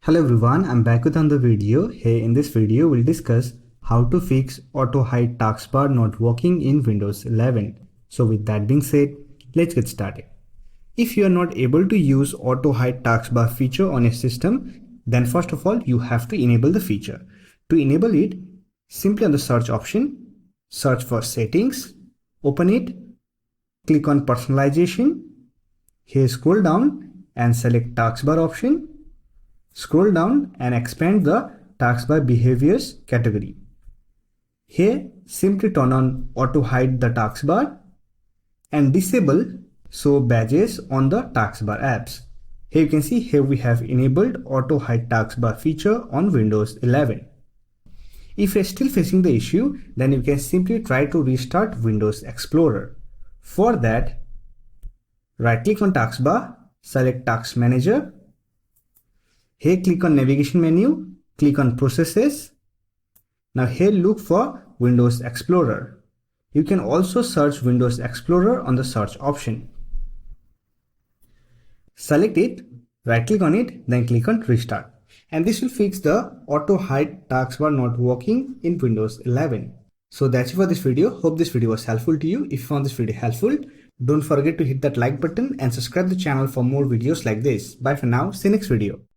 Hello everyone, I'm back with another video. Here in this video we'll discuss how to fix auto hide taskbar not working in Windows 11. So with that being said, let's get started. If you are not able to use auto hide taskbar feature on your system, then first of all you have to enable the feature. To enable it, simply on the search option, search for settings, open it, click on personalization. Here scroll down and select taskbar option. Scroll down and expand the taskbar behaviors category. Here, simply turn on auto hide the taskbar and disable show badges on the taskbar apps. Here you can see here we have enabled auto hide taskbar feature on Windows 11. If you're still facing the issue, then you can simply try to restart Windows Explorer. For that, right click on taskbar, select Task Manager. Here click on navigation menu, click on processes. Now here look for Windows Explorer. You can also search Windows Explorer on the search option. Select it, right click on it, then click on restart. And this will fix the auto hide taskbar not working in Windows 11. So that's it for this video. Hope this video was helpful to you. If you found this video helpful, don't forget to hit that like button and subscribe the channel for more videos like this. Bye for now. See you next video.